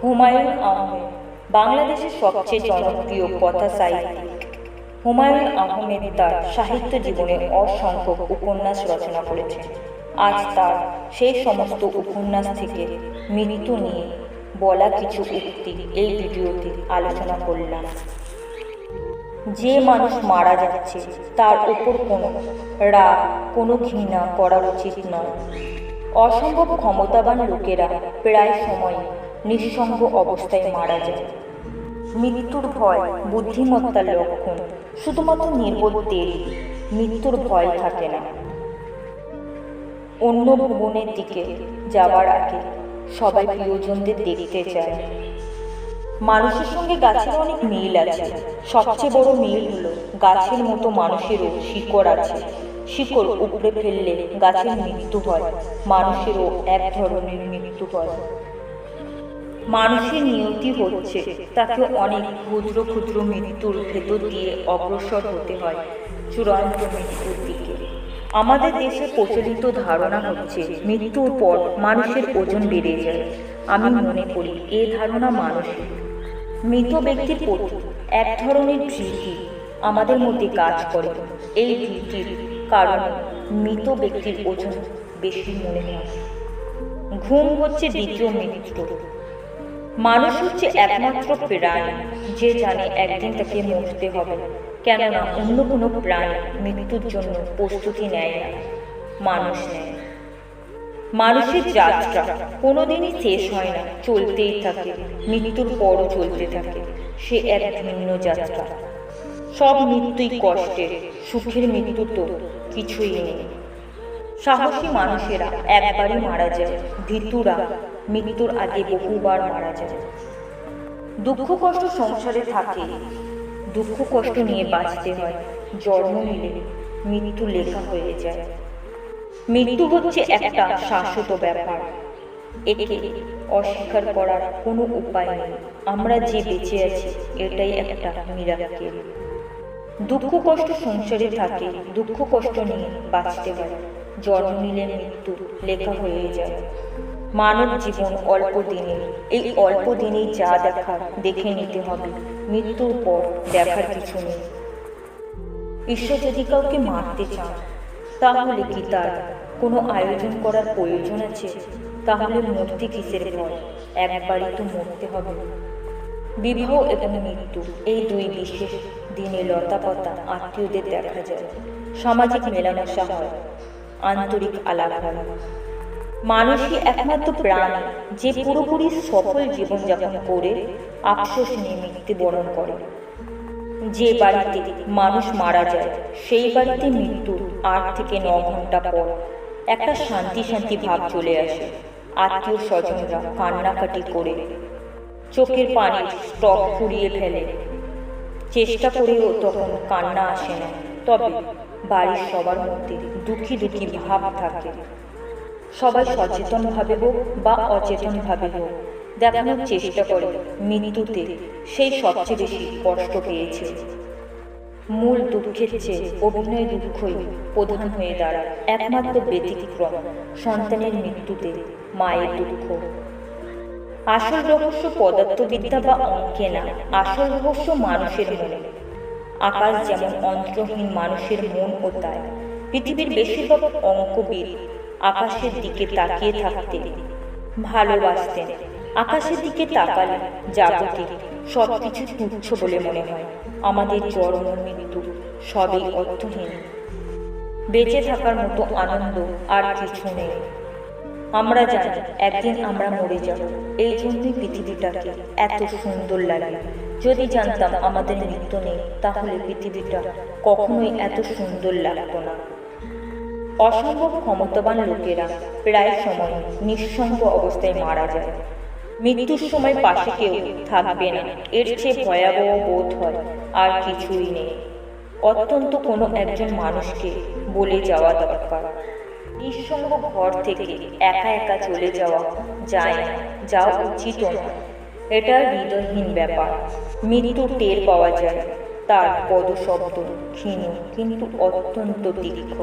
হুমায়ুন আহমেদ বাংলাদেশের সবচেয়ে জনপ্রিয় কথা সাহিত্যিক। হুমায়ুন আহমেদ তার সাহিত্য জীবনে অসংখ্য উপন্যাস রচনা করেছেন। আজ তার সেই সমস্ত উপন্যাস থেকে মৃত্যু নিয়ে বলা কিছু উক্তি এই ভিডিওতে আলোচনা করলাম। যে মানুষ মারা যাচ্ছে তার উপর কোনো রাগ, কোনো ঘৃণা করা উচিত নয়। অসম্ভব ক্ষমতাবান লোকেরা প্রায় সময় নিঃসঙ্গ অবস্থায় মারা যায়। মৃত্যুর ভয় বুদ্ধিমত্তার লক্ষণ, শুধুমাত্র নির্বোধদের মৃত্যুর ভয় থাকে না। অন্য ভুবনের দিকে যাবার আগে সবাই প্রিয়জনদের দেখতে চায়। মানুষের সঙ্গে গাছের অনেক মিল আছে। সবচেয়ে বড় মিল হলো গাছের মতো মানুষেরও শিকড় আছে। শিকড় উপড়ে ফেললে গাছের মৃত্যু হয়, মানুষেরও এক ধরনের মৃত্যু হয়। মানুষের নিয়তি হচ্ছে তাকে অনেক ক্ষুদ্র ক্ষুদ্র মৃত্যুর ভেতর দিয়ে অগ্রসর হতে হয় চূড়ান্ত মৃত্যুর দিকে। আমাদের দেশে প্রচলিত ধারণা হচ্ছে মৃত্যুর পর মানুষের ওজন বেড়ে যায়। আমি মনে করি এ ধারণা মানসিক। মৃত ব্যক্তির প্রতি এক ধরনের ভীতি আমাদের মধ্যে কাজ করে। এই ভীতির কারণে মৃত ব্যক্তির ওজন বেশি মনে হয়। ঘুম হচ্ছে দ্বিতীয় মৃত্যু। মানুষ হচ্ছে একমাত্র প্রাণী যে জানে একদিন তাকে মরতে হবে, কেননা অন্য কোনো প্রাণী মৃত্যুর জন্য প্রস্তুতি নেয় না, মানুষ নেয়। মানুষের যাত্রা কোনোদিনই শেষ হয় না, চলতেই থাকে, মৃত্যুর পরও চলতে থাকে। সে এক ভিন্ন যাত্রা। সব মৃত্যুই কষ্টের, সুখের মৃত্যু তো কিছুই নেই। সাহসী মানুষেরা একবারই মারা যায়, ভীতুরা মৃত্যুর আগে বহুবার মারা যায়। দুঃখ কষ্ট সংসারে থাকে, দুঃখ কষ্ট নিয়ে বাঁচতে হয়। জন্ম নিলে মৃত্যু লেখা হয়ে যায়। মৃত্যু হচ্ছে একটা শাশ্বত ব্যাপার, একে অস্বীকার করার কোনো উপায় নেই। আমরা যে বেঁচে আছি এটাই একটা মিরাকেল। দুঃখ কষ্ট সংসারে থাকে, দুঃখ কষ্ট নিয়ে বাঁচতে হয়। জন্ম নিলে মৃত্যু লেখা হয়ে যায়। মানব জীবন অল্প দিনের, এই অল্প দিনেই যা দেখার দেখে নিতে হবে। মৃত্যুর পর দেখার কিছু নেই। ঈশ্বর যদি কাউকে মারতে চান তাহলে কি তার কোনো আয়োজন করার প্রয়োজন আছে? তাহলে মূর্তি কিসের ভয়? একবারই তো মরতে হবে। বিবাহ এবং মৃত্যু এই দুই বিশেষ দিনে লতাপাতা আত্মীয়দের দেখা যায়, সামাজিক মেলামেশা হয়, আন্তরিক আলাপ হয়। মানুষই একমাত্র প্রাণী যে পুরোপুরি সফল জীবনযাপন করে আফসোস নিয়ে মৃত্যুবরণ করে। যে বাড়িতে মানুষ মারা যায় সেই বাড়িতে মৃত্যুর 8 থেকে 9 ঘন্টা পর একটা শান্তি শান্তি ভাব চলে আসে। আত্মীয় স্বজনরা কান্নাকাটি করে চোখের পানির স্টক ফুরিয়ে ফেলে। চেষ্টা করেও তখন কান্না আসে না, তবে বাড়ির সবার মধ্যে দুঃখী দুঃখী ভাব থাকে। সবাই সচেতনভাবে হোক বা অচেতনভাবে হোক দেখানোর চেষ্টা করে মৃত্যুতে সেই সবচেয়ে বেশি কষ্ট পেয়েছে। মূল দুঃখের চেয়ে অভিনয় দুঃখই প্রধান হয়ে দাঁড়ায়। একমাত্র ব্যতিক্রম সন্তানের মৃত্যুতে মায়ের দুঃখ। আসল রহস্য পদার্থবিদ্যা বা অঙ্কে না, আসল রহস্য মানুষের মনে। আকাশ যেমন অন্তহীন, মানুষের মন ও তাই। পৃথিবীর বেশিরভাগ অঙ্কবিদ আকাশের দিকে তাকিয়ে থাকতে ভালোবাসতেন। আকাশের দিকে তাকালে জাগতিক সবকিছু তুচ্ছ বলে মনে হয়। আমাদের জন্ম মৃত্যু সবই অর্থহীন। বেঁচে থাকার মতো আনন্দ আর কিছু নেই। আমরা জানি একদিন আমরা মরে যাব, এই জন্যই পৃথিবীটাকে এত সুন্দর লাগে। যদি জানতাম আমাদের মৃত্যু নেই তাহলে পৃথিবীটা কখনোই এত সুন্দর লাগতো না। অসম্ভব ক্ষমতাবান লোকেরা প্রায় সময় নিঃসঙ্গ অবস্থায় মারা যায়। মৃত্যুর সময় পাশে কেউ থাকবে না, এর চেয়ে ভয়াবহ বোধ হয় আর কিছুই নেই। অত্যন্ত কোনো একজন মানুষকে বলে যাওয়া দরকার। নিঃসঙ্গ ঘর থেকে একা একা চলে যাওয়া যায় না, যাওয়া উচিতও না। এটা হৃদয়হীন ব্যাপার। মৃত্যু টের পাওয়া যায়, তার পদশব্দ ক্ষীণ কিন্তু অত্যন্ত তীক্ষ্ণ।